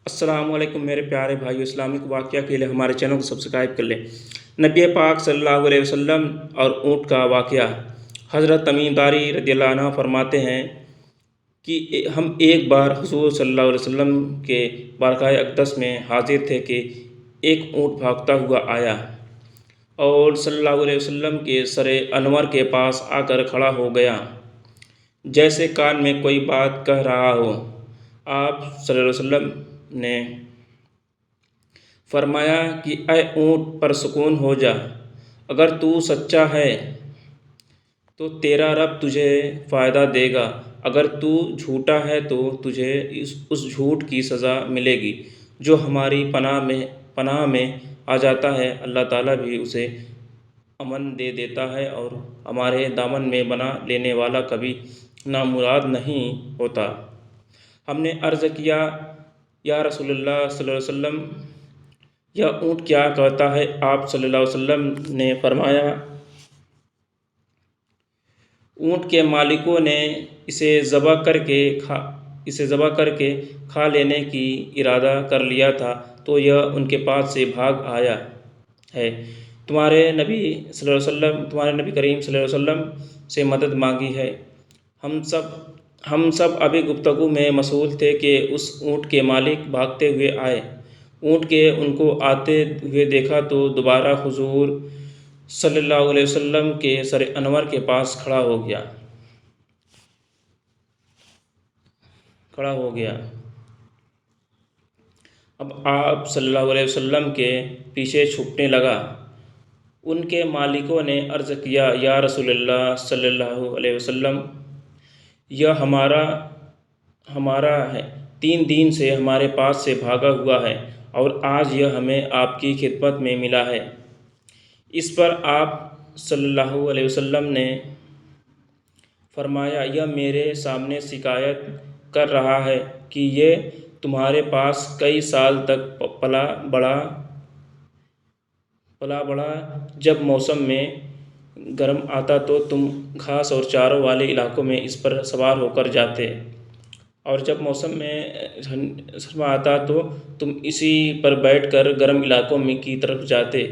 السلام علیکم میرے پیارے بھائیو، اسلامک واقعہ کے لیے ہمارے چینل کو سبسکرائب کر لیں۔ نبی پاک صلی اللہ علیہ وسلم اور اونٹ کا واقعہ۔ حضرت تمیم داری رضی اللہ عنہ فرماتے ہیں کہ ہم ایک بار حضور صلی اللہ علیہ وسلم کے بارگاہ اقدس میں حاضر تھے کہ ایک اونٹ بھاگتا ہوا آیا اور صلی اللہ علیہ وسلم کے سر انور کے پاس آ کر کھڑا ہو گیا، جیسے کان میں کوئی بات کہہ رہا ہو۔ آپ صلی اللہ علیہ وسلم نے فرمایا کہ اے اونٹ پرسکون ہو جا، اگر تو سچا ہے تو تیرا رب تجھے فائدہ دے گا، اگر تو جھوٹا ہے تو تجھے اس جھوٹ کی سزا ملے گی۔ جو ہماری پناہ میں آ جاتا ہے، اللہ تعالیٰ بھی اسے امن دے دیتا ہے، اور ہمارے دامن میں بنا لینے والا کبھی نامراد نہیں ہوتا۔ ہم نے عرض کیا، یا رسول اللہ صلی اللہ علیہ وسلم، یہ اونٹ کیا کہتا ہے؟ آپ صلی اللہ علیہ وسلم نے فرمایا، اونٹ کے مالکوں نے اسے ذبح کر کے کھا لینے کی ارادہ کر لیا تھا، تو یہ ان کے پاس سے بھاگ آیا ہے۔ تمہارے نبی کریم صلی اللہ علیہ وسلم سے مدد مانگی ہے۔ ہم سب ابھی گفتگو میں مشغول تھے کہ اس اونٹ کے مالک بھاگتے ہوئے آئے۔ اونٹ کے ان کو آتے ہوئے دیکھا تو دوبارہ حضور صلی اللہ علیہ وسلم کے سر انور کے پاس کھڑا ہو گیا۔ اب آپ صلی اللہ علیہ وسلم کے پیچھے چھپنے لگا۔ ان کے مالکوں نے عرض کیا، یا رسول اللہ صلی اللہ علیہ وسلم، یہ ہمارا ہے، 3 دن سے ہمارے پاس سے بھاگا ہوا ہے، اور آج یہ ہمیں آپ کی خدمت میں ملا ہے۔ اس پر آپ صلی اللہ علیہ وسلم نے فرمایا، یہ میرے سامنے شکایت کر رہا ہے کہ یہ تمہارے پاس کئی سال تک پلا بڑھا، جب موسم میں گرم آتا تو تم گھاس اور چاروں والے علاقوں میں اس پر سوار ہو کر جاتے، اور جب موسم میں سرما آتا تو تم اسی پر بیٹھ کر گرم علاقوں کی طرف جاتے۔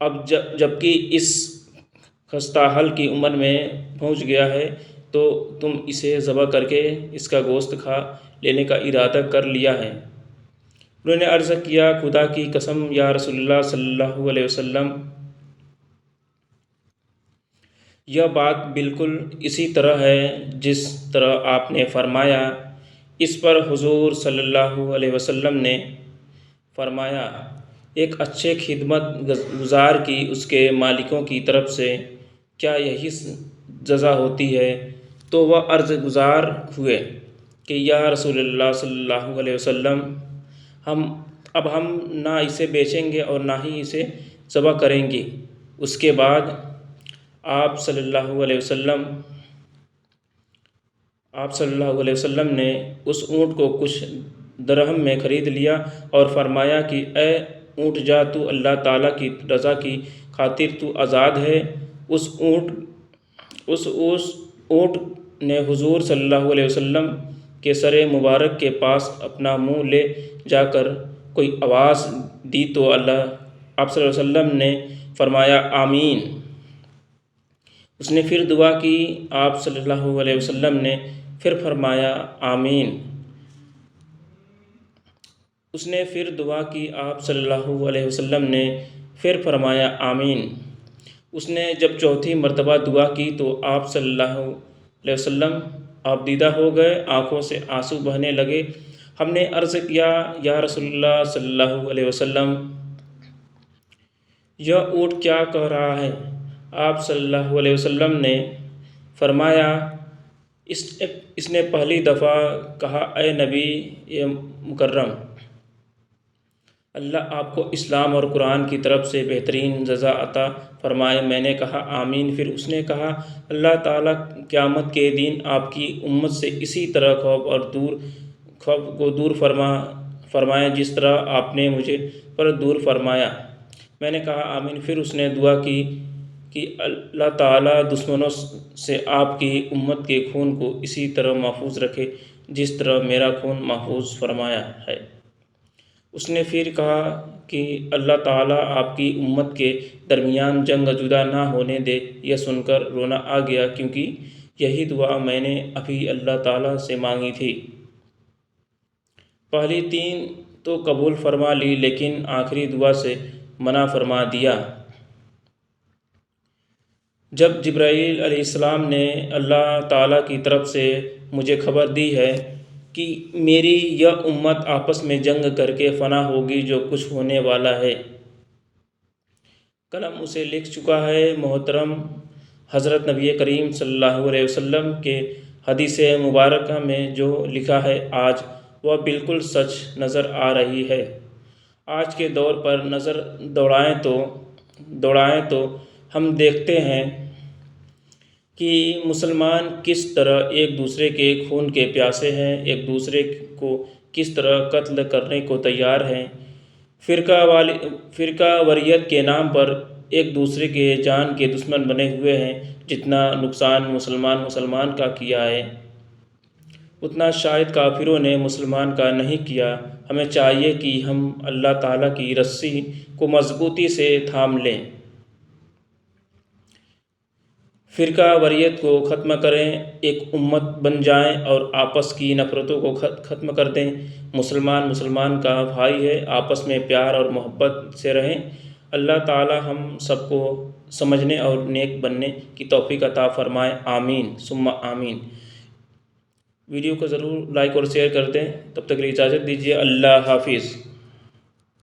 اب جبکہ اس خستہ حال کی عمر میں پہنچ گیا ہے تو تم اسے ذبح کر کے اس کا گوشت کھا لینے کا ارادہ کر لیا ہے۔ انہوں نے عرض کیا، خدا کی قسم یا رسول اللہ صلی اللہ علیہ وسلم، یہ بات بالکل اسی طرح ہے جس طرح آپ نے فرمایا۔ اس پر حضور صلی اللہ علیہ وسلم نے فرمایا، ایک اچھے خدمت گزار کی اس کے مالکوں کی طرف سے کیا یہی جزا ہوتی ہے؟ تو وہ عرض گزار ہوئے کہ یا رسول اللہ صلی اللہ علیہ وسلم، اب ہم نہ اسے بیچیں گے اور نہ ہی اسے ذبح کریں گے۔ اس کے بعد آپ صلی اللہ علیہ وسلم نے اس اونٹ کو کچھ درہم میں خرید لیا اور فرمایا کہ اے اونٹ، جا، تو اللہ تعالیٰ کی رضا کی خاطر تو آزاد ہے۔ اس اونٹ نے حضور صلی اللہ علیہ وسلم کے سر مبارک کے پاس اپنا منہ لے جا کر کوئی آواز دی تو آپ صلی اللہ علیہ وسلم نے فرمایا، آمین۔ اس نے پھر دعا کی، آپ صلی اللہ علیہ وسلم نے پھر فرمایا، آمین۔ اس نے پھر دعا کی، آپ صلی اللہ علیہ وسلم نے پھر فرمایا، آمین۔ اس نے جب چوتھی مرتبہ دعا کی تو آپ صلی اللہ علیہ وسلم آپ دیدہ ہو گئے، آنکھوں سے آنسو بہنے لگے۔ ہم نے عرض کیا، یا رسول اللہ صلی اللہ علیہ وسلم، یہ اونٹ کیا کہہ رہا ہے؟ آپ صلی اللہ علیہ وسلم نے فرمایا، اس نے پہلی دفعہ کہا، اے نبی مکرم، اللہ آپ کو اسلام اور قرآن کی طرف سے بہترین جزا عطا فرمائے۔ میں نے کہا، آمین۔ پھر اس نے کہا، اللہ تعالیٰ قیامت کے دن آپ کی امت سے اسی طرح خوف کو دور فرمائے جس طرح آپ نے مجھے پر دور فرمایا۔ میں نے کہا، آمین۔ پھر اس نے دعا کی کہ اللہ تعالیٰ دشمنوں سے آپ کی امت کے خون کو اسی طرح محفوظ رکھے جس طرح میرا خون محفوظ فرمایا ہے۔ اس نے پھر کہا کہ اللہ تعالیٰ آپ کی امت کے درمیان جنگ جدا نہ ہونے دے۔ یہ سن کر رونا آ گیا، کیونکہ یہی دعا میں نے ابھی اللہ تعالیٰ سے مانگی تھی۔ پہلی 3 تو قبول فرما لی، لیکن آخری دعا سے منع فرما دیا۔ جب جبرائیل علیہ السلام نے اللہ تعالیٰ کی طرف سے مجھے خبر دی ہے کہ میری یہ امت آپس میں جنگ کر کے فنا ہوگی، جو کچھ ہونے والا ہے قلم اسے لکھ چکا ہے۔ محترم حضرت نبی کریم صلی اللہ علیہ وسلم کے حدیث مبارکہ میں جو لکھا ہے آج وہ بالکل سچ نظر آ رہی ہے۔ آج کے دور پر نظر دوڑائیں تو ہم دیکھتے ہیں کہ مسلمان کس طرح ایک دوسرے کے خون کے پیاسے ہیں، ایک دوسرے کو کس طرح قتل کرنے کو تیار ہیں، فرقہ واریت کے نام پر ایک دوسرے کے جان کے دشمن بنے ہوئے ہیں۔ جتنا نقصان مسلمان کا کیا ہے، اتنا شاید کافروں نے مسلمان کا نہیں کیا۔ ہمیں چاہیے کہ ہم اللہ تعالیٰ کی رسی کو مضبوطی سے تھام لیں، فرقہ واریت کو ختم کریں، ایک امت بن جائیں اور آپس کی نفرتوں کو ختم کر دیں۔ مسلمان کا بھائی ہے، آپس میں پیار اور محبت سے رہیں۔ اللہ تعالی ہم سب کو سمجھنے اور نیک بننے کی توفیق عطا فرمائے، آمین ثم آمین۔ ویڈیو کو ضرور لائک اور شیئر کر دیں۔ تب تک کے لیے اجازت دیجیے، اللہ حافظ۔